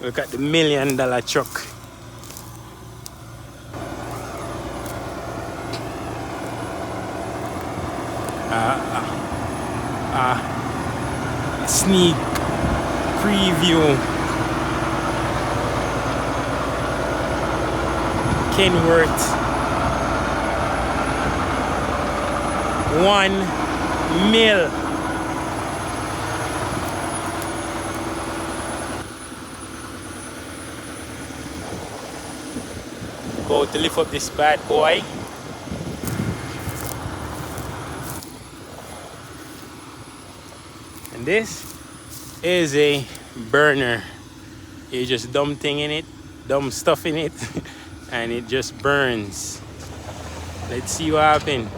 Look at the $1,000,000 truck. Sneak preview. Kenworth 1 mil. Go to lift up this bad boy. And this is a burner. You just dumb stuff in it and it just burns. Let's see what happens.